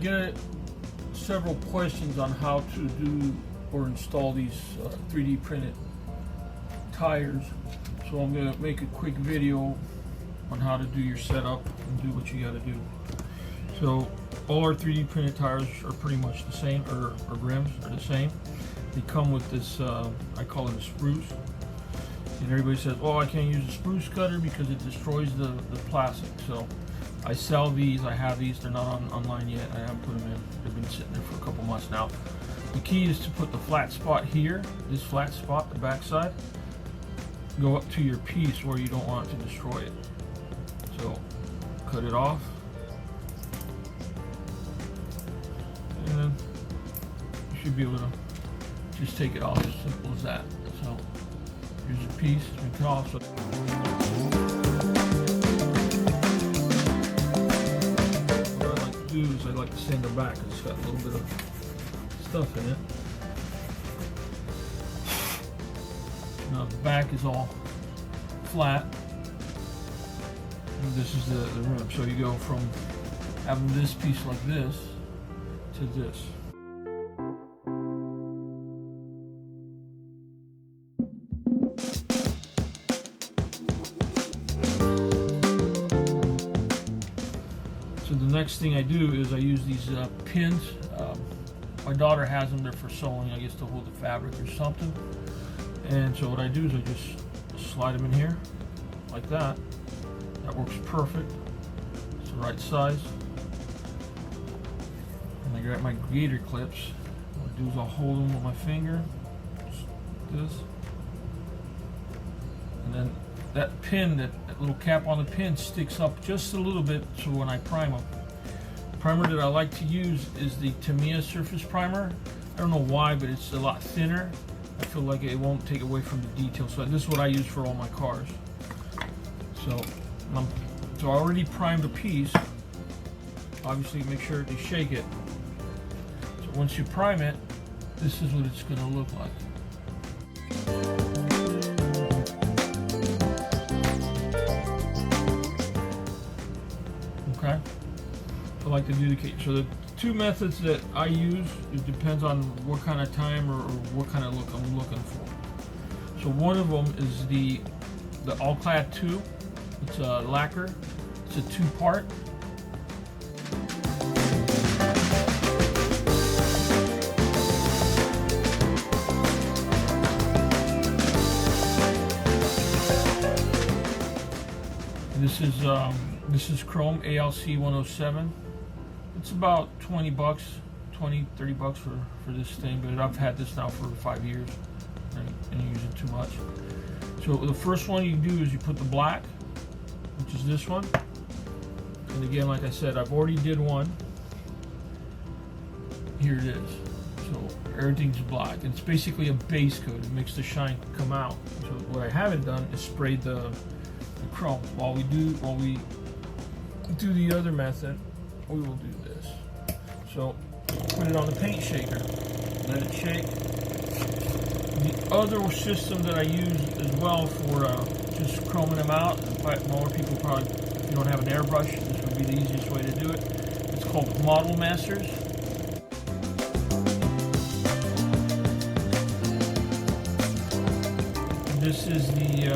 get several questions on how to do or install these 3D printed tires. So I'm going to make a quick video on how to do your setup and do what you got to do. So all our 3D printed tires are pretty much the same, or rims are the same. They come with this, I call it a spruce. And everybody says, oh, I can't use a spruce cutter because it destroys the plastic. So I sell these, I have these, they're not online yet, I haven't put them in. They've been sitting there for a couple months now. The key is to put the flat spot here, this flat spot, the back side, go up to your piece where you don't want it to destroy it. So cut it off. And then you should be able to just take it off, as simple as that. So here's a piece, it's been cut off. So what I like to do is I like to sand the back because it's got a little bit of stuff in it. Now the back is all flat. And this is the rim. So you go from having this piece like this to this. So the next thing I do is I use these pins. My daughter has them there for sewing, I guess, to hold the fabric or something. And so what I do is I just slide them in here like that. That works perfect. It's the right size. And I grab my gator clips. What I do is I'll hold them with my finger, just this. And then that pin, that little cap on the pin sticks up just a little bit, so when I prime them. The primer that I like to use is the Tamiya surface primer. I don't know why, but it's a lot thinner. I feel like it won't take away from the detail. So this is what I use for all my cars. So I already primed a piece. Obviously make sure to shake it. So once you prime it, this is what it's going to look like. Okay? I like to do the cake. So the two methods that I use, it depends on what kind of time or what kind of look I'm looking for. So one of them is the All-Clad 2. It's a lacquer. It's a two-part. This is chrome ALC 107. It's about 20 bucks, 20, 30 bucks for this thing, but I've had this now for 5 years and use it too much. So the first one you do is you put the black, which is this one. And again, like I said, I've already did one. Here it is. So everything's black. It's basically a base coat. It makes the shine come out. So what I haven't done is sprayed the chrome. While we do the other method, we will do this. So put it on the paint shaker, let it shake. The other system that I use as well for just chroming them out, more people probably, if you don't have an airbrush, this would be the easiest way to do it. It's called Model Masters. This is the,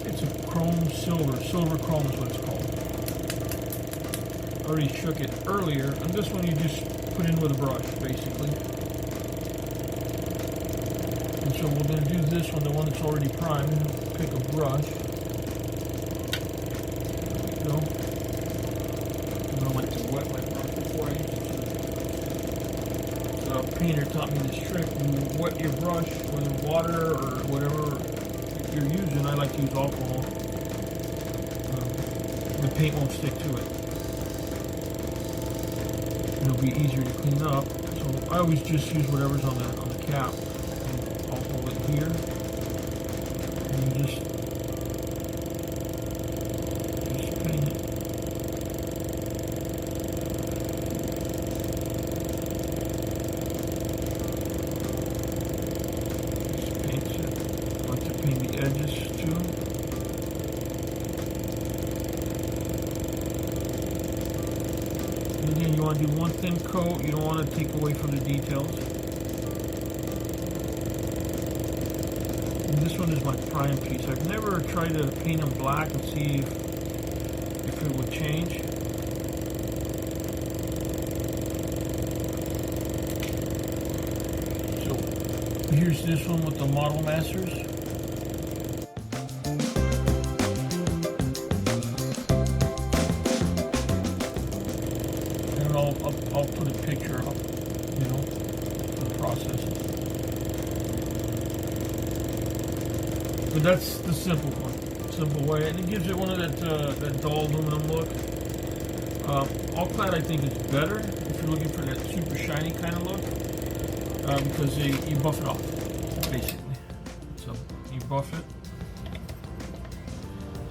it's a chrome silver chrome is what it's called. I already shook it earlier, and this one you just put in with a brush, basically. And so we're going to do this one, the one that's already primed. Pick a brush. There we go. I don't like to wet my brush before I use it. So a painter taught me this trick. You wet your brush with water or whatever you're using. I like to use alcohol. The paint won't stick to it. It'll be easier to clean up. So I always just use whatever's on the cap. And I'll hold it here. And you just paint it. Just paints it. I like to paint the edges too. And again, you want to do one thin coat. You don't want to take away from the details. And this one is my prime piece. I've never tried to paint them black and see if it would change. So here's this one with the Model Masters. And I'll put a picture up, you know, for the process. But that's the simple way, and it gives it one of that dull aluminum look. All clad I think is better if you're looking for that super shiny kind of look, because you buff it off basically. So you buff it.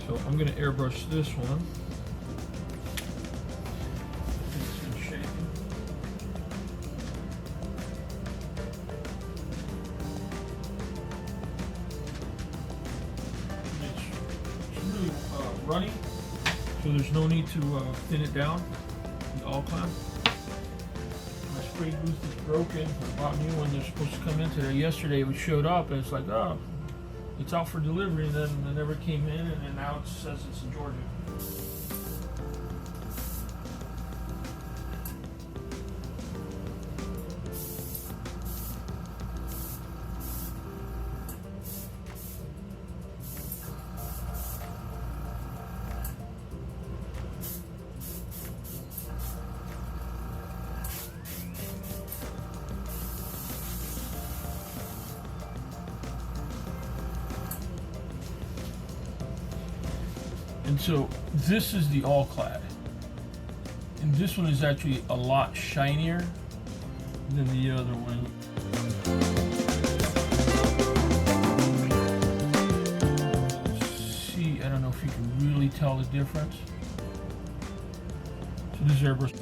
So I'm going to airbrush this one. Runny, so there's no need to thin it down. The all clad. My spray booth is broken. I bought a new one. They're supposed to come in today. Yesterday it showed up and it's like, oh, it's out for delivery, and then it never came in, and then now it says it's in Georgia. And so this is the all clad, and this one is actually a lot shinier than the other one. See, I don't know if you can really tell the difference. So this is airbrush.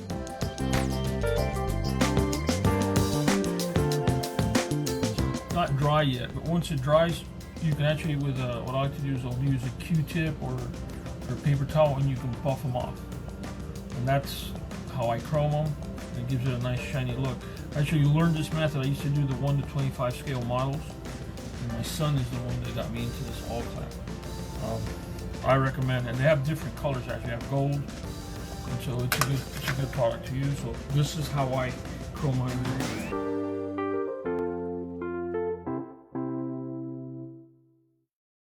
It's not dry yet, but once it dries, you can actually, with what I like to do is I'll use a Q-tip or paper towel, and you can buff them off. And that's how I chrome them. It gives it a nice shiny look. Actually, you learned this method. I used to do the 1 to 25 scale models, and my son is the one that got me into this all clad. I recommend, and they have different colors actually. They have gold, and so it's a good product to use. So this is how I chrome my rig.